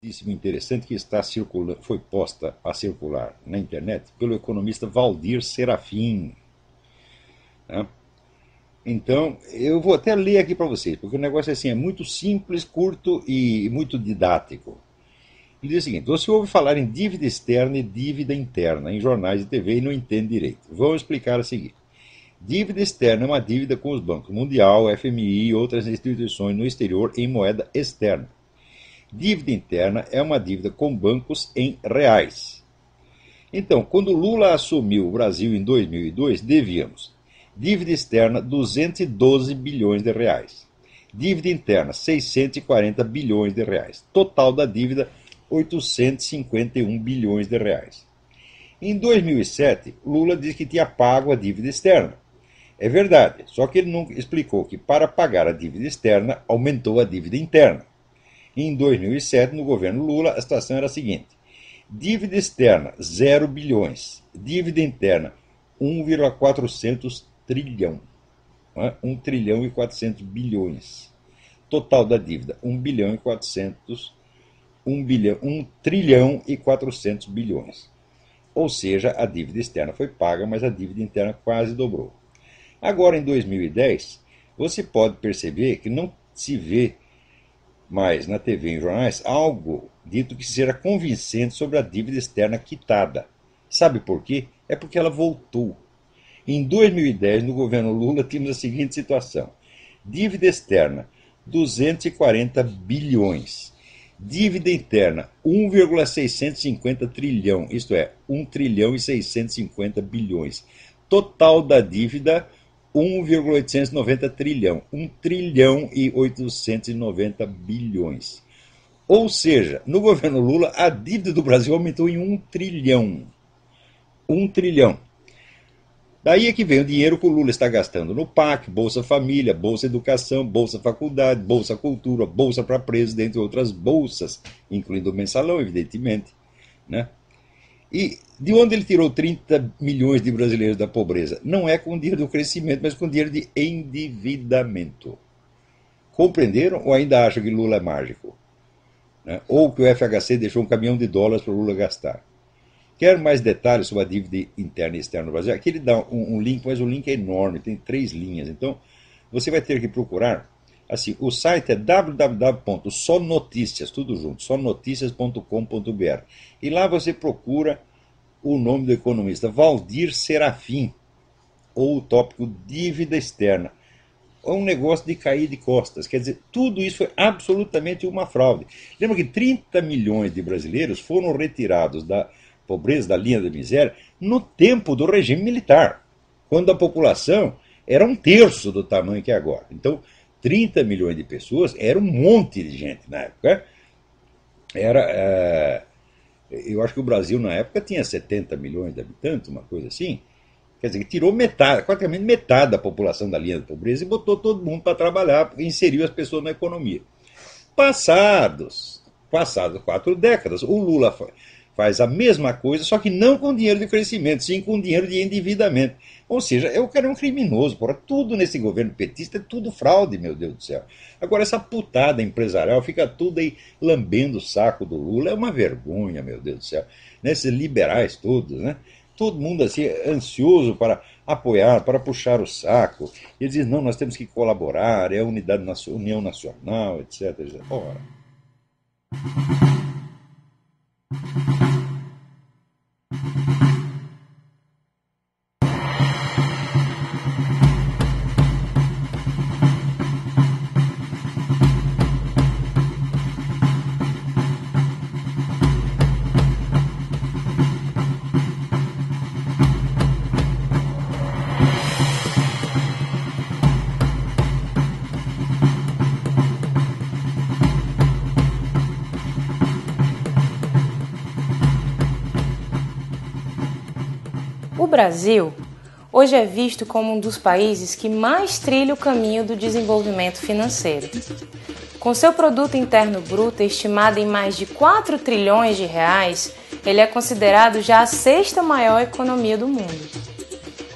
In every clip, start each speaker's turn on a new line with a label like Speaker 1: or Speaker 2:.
Speaker 1: Muitíssimo interessante que está circulando, foi posta a circular na internet pelo economista Valdir Serafim, né? Então, eu vou até ler aqui para vocês, porque o negócio assim, é muito simples, curto e muito didático. Ele diz o seguinte: você ouve falar em dívida externa e dívida interna em jornais e TV e não entende direito. Vamos explicar a seguir. Dívida externa é uma dívida com os bancos Mundial, FMI e outras instituições no exterior em moeda externa. Dívida interna é uma dívida com bancos em reais. Então, quando Lula assumiu o Brasil em 2002, devíamos dívida externa 212 bilhões de reais. Dívida interna 640 bilhões de reais. Total da dívida 851 bilhões de reais. Em 2007, Lula disse que tinha pago a dívida externa. É verdade, só que ele não explicou que para pagar a dívida externa aumentou a dívida interna. Em 2007, no governo Lula, a situação era a seguinte: dívida externa 0 bilhões, dívida interna 1,400 trilhão, 1 trilhão e 400 bilhões. Total da dívida 1 bilhão e 400, 1 trilhão e 400 bilhões. Ou seja, a dívida externa foi paga, mas a dívida interna quase dobrou. Agora, em 2010, você pode perceber que não se vê mais na TV e em jornais algo dito que seja convincente sobre a dívida externa quitada. Sabe por quê? É porque ela voltou. Em 2010, no governo Lula, tínhamos a seguinte situação: dívida externa 240 bilhões, dívida interna 1,650 trilhão, isto é, 1 trilhão e 650 bilhões. Total da dívida 1,890 trilhão, 1 trilhão e 890 bilhões. Ou seja, no governo Lula, a dívida do Brasil aumentou em 1 trilhão. 1 trilhão. Daí é que vem o dinheiro que o Lula está gastando no PAC, Bolsa Família, Bolsa Educação, Bolsa Faculdade, Bolsa Cultura, Bolsa para Presos, dentre outras bolsas, incluindo o mensalão, evidentemente, né? E de onde ele tirou 30 milhões de brasileiros da pobreza? Não é com dinheiro do crescimento, mas com dinheiro de endividamento. Compreenderam ou ainda acham que Lula é mágico? Né? Ou que o FHC deixou um caminhão de dólares para o Lula gastar? Quer mais detalhes sobre a dívida interna e externa no Brasil? Aqui ele dá um link, mas o link é enorme, tem 3 linhas. Então, você vai ter que procurar. Assim, o site é www.sonoticias, tudo junto, sonoticias.com.br. E lá você procura o nome do economista Valdir Serafim, ou o tópico dívida externa. É um negócio de cair de costas. Quer dizer, tudo isso foi absolutamente uma fraude. Lembra que 30 milhões de brasileiros foram retirados da pobreza, da linha da miséria, no tempo do regime militar, quando a população era 1/3 do tamanho que é agora. Então, 30 milhões de pessoas era um monte de gente na época. Eu acho que o Brasil na época tinha 70 milhões de habitantes, uma coisa assim. Quer dizer, que tirou metade, praticamente metade da população da linha da pobreza e botou todo mundo para trabalhar, porque inseriu as pessoas na economia. Passadas 4 décadas, o Lula faz a mesma coisa, só que não com dinheiro de crescimento, sim com dinheiro de endividamento. Ou seja, eu quero um criminoso, porra. Tudo nesse governo petista é tudo fraude, meu Deus do céu. Agora, essa putada empresarial fica tudo aí lambendo o saco do Lula. É uma vergonha, meu Deus do céu. Né? Esses liberais todos, né? Todo mundo assim, ansioso para apoiar, para puxar o saco. Eles dizem, não, nós temos que colaborar, é a União Nacional, etc. Ora.
Speaker 2: O Brasil hoje é visto como um dos países que mais trilha o caminho do desenvolvimento financeiro. Com seu produto interno bruto estimado em mais de 4 trilhões de reais, ele é considerado já a 6ª maior economia do mundo.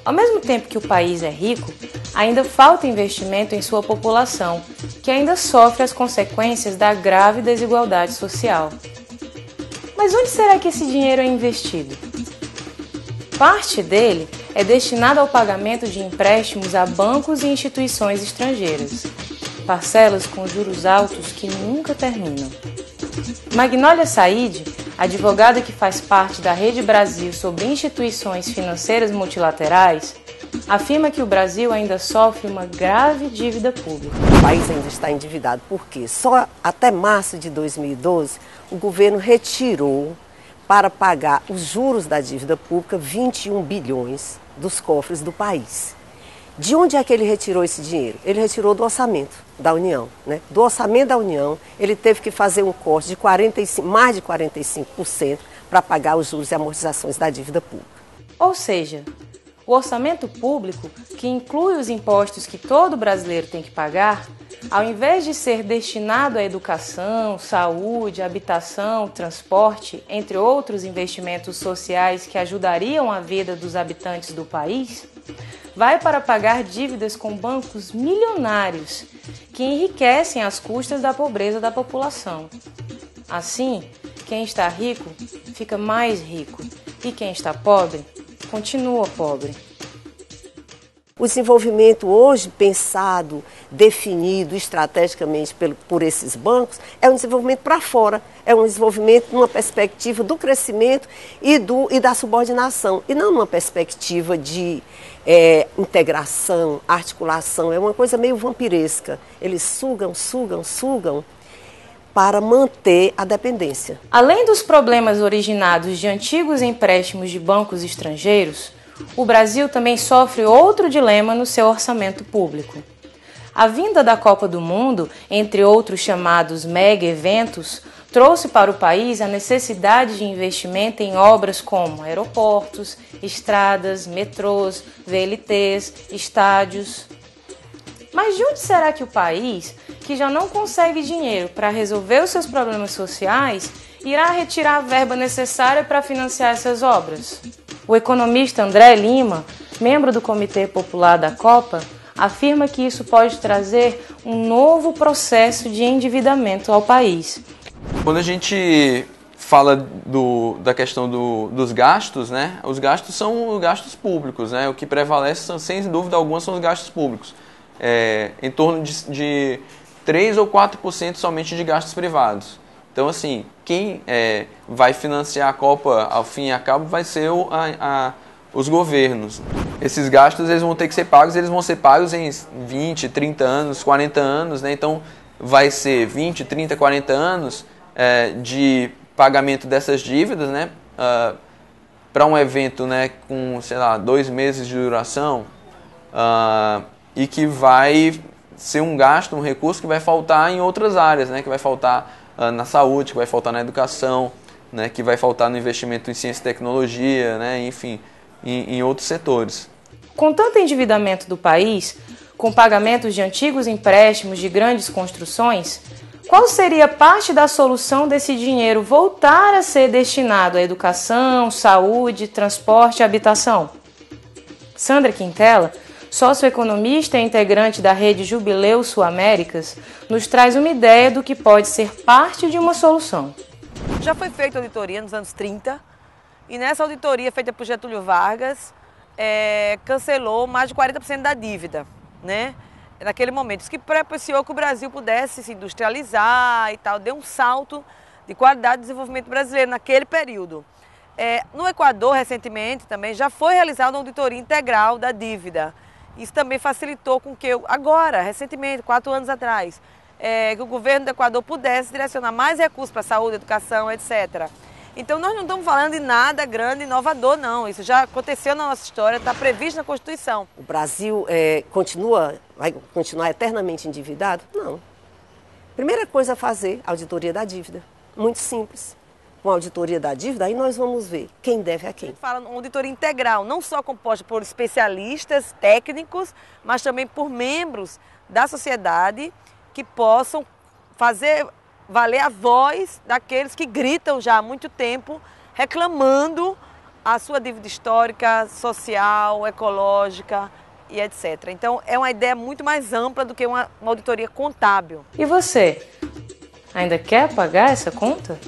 Speaker 2: Ao mesmo tempo que o país é rico, ainda falta investimento em sua população, que ainda sofre as consequências da grave desigualdade social. Mas onde será que esse dinheiro é investido? Parte dele é destinado ao pagamento de empréstimos a bancos e instituições estrangeiras, parcelas com juros altos que nunca terminam. Magnólia Said, advogada que faz parte da Rede Brasil sobre instituições financeiras multilaterais, afirma que o Brasil ainda sofre uma grave dívida pública.
Speaker 3: O país ainda está endividado porque só até março de 2012 o governo retirou para pagar os juros da dívida pública 21 bilhões dos cofres do país. De onde é que ele retirou esse dinheiro? Ele retirou do orçamento da União, né? Do orçamento da União, ele teve que fazer um corte de mais de 45% para pagar os juros e amortizações da dívida pública.
Speaker 2: Ou seja, o orçamento público, que inclui os impostos que todo brasileiro tem que pagar, ao invés de ser destinado à educação, saúde, habitação, transporte, entre outros investimentos sociais que ajudariam a vida dos habitantes do país, vai para pagar dívidas com bancos milionários que enriquecem às custas da pobreza da população. Assim, quem está rico fica mais rico e quem está pobre continua pobre.
Speaker 3: O desenvolvimento hoje pensado, definido estrategicamente por esses bancos, é um desenvolvimento para fora, é um desenvolvimento numa perspectiva do crescimento e da subordinação, e não numa perspectiva de integração, articulação, é uma coisa meio vampiresca. Eles sugam para manter a dependência.
Speaker 2: Além dos problemas originados de antigos empréstimos de bancos estrangeiros, o Brasil também sofre outro dilema no seu orçamento público. A vinda da Copa do Mundo, entre outros chamados mega eventos, trouxe para o país a necessidade de investimento em obras como aeroportos, estradas, metrôs, VLTs, estádios. Mas de onde será que o país, que já não consegue dinheiro para resolver os seus problemas sociais, irá retirar a verba necessária para financiar essas obras? O economista André Lima, membro do Comitê Popular da Copa, afirma que isso pode trazer um novo processo de endividamento ao país.
Speaker 4: Quando a gente fala da questão dos gastos, né? Os gastos são gastos públicos, né? O que prevalece, sem dúvida alguma, são os gastos públicos. Em torno de 3 ou 4% somente de gastos privados. Então, assim, quem vai financiar a Copa ao fim e a cabo vai ser os governos. Esses gastos eles vão ter que ser pagos, eles vão ser pagos em 20, 30 anos, 40 anos, né? Então, vai ser 20, 30, 40 anos de pagamento dessas dívidas, né? Para um evento, né, com, sei lá, 2 meses de duração, e que vai ser um gasto, um recurso que vai faltar em outras áreas, né? Que vai faltar na saúde, que vai faltar na educação, né, que vai faltar no investimento em ciência e tecnologia, né, enfim, em outros setores.
Speaker 2: Com tanto endividamento do país, com pagamentos de antigos empréstimos de grandes construções, qual seria parte da solução desse dinheiro voltar a ser destinado à educação, saúde, transporte e habitação? Sandra Quintela, socioeconomista e integrante da rede Jubileu Sul Américas, nos traz uma ideia do que pode ser parte de uma solução.
Speaker 5: Já foi feita auditoria nos anos 30 e nessa auditoria feita por Getúlio Vargas, cancelou mais de 40% da dívida, né? Naquele momento, isso que propiciou que o Brasil pudesse se industrializar e tal, deu um salto de qualidade de desenvolvimento brasileiro naquele período. No Equador, recentemente, também já foi realizada uma auditoria integral da dívida. Isso também facilitou com que agora, recentemente, 4 anos atrás, que o governo do Equador pudesse direcionar mais recursos para a saúde, educação, etc. Então nós não estamos falando de nada grande, inovador, não. Isso já aconteceu na nossa história, está previsto na Constituição.
Speaker 3: O Brasil vai continuar eternamente endividado? Não. Primeira coisa a fazer, auditoria da dívida. Muito simples. Com a auditoria da dívida, aí nós vamos ver quem deve a quem.
Speaker 5: A gente fala uma auditoria integral, não só composta por especialistas técnicos, mas também por membros da sociedade que possam fazer valer a voz daqueles que gritam já há muito tempo, reclamando a sua dívida histórica, social, ecológica, e etc. Então, é uma ideia muito mais ampla do que uma auditoria contábil.
Speaker 2: E você? Ainda quer pagar essa conta?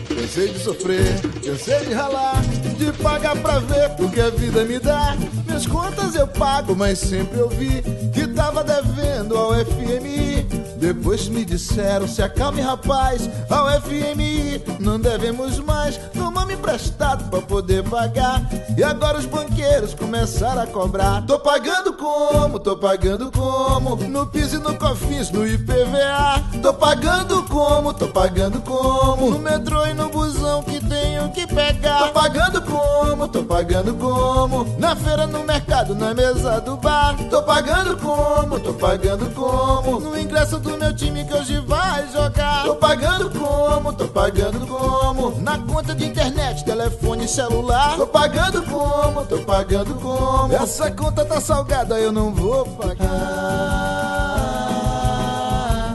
Speaker 6: Cansei de sofrer, cansei de ralar, de pagar pra ver o que a vida me dá. Minhas contas eu pago, mas sempre eu vi que tava devendo ao FMI. Depois me disseram, se acalme rapaz, ao FMI não devemos mais. Tomamos emprestado pra poder pagar, e agora os banqueiros começaram a cobrar. Tô pagando como? Tô pagando como? No PIS e no COFINS, no IPVA. Tô pagando como? Tô pagando como? No metrô e no busão que tenho que pegar. Tô pagando como? Tô pagando como? Na feira, no mercado, na mesa do bar. Tô pagando como? Tô pagando como? No ingresso do meu time que hoje vai jogar. Tô pagando como? Tô pagando como? Na conta de internet, telefone celular. Tô pagando como? Tô pagando como? Essa conta tá salgada, eu não vou pagar.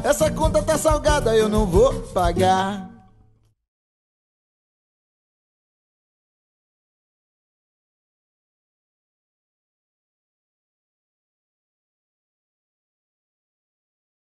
Speaker 6: Essa conta tá salgada, eu não vou pagar.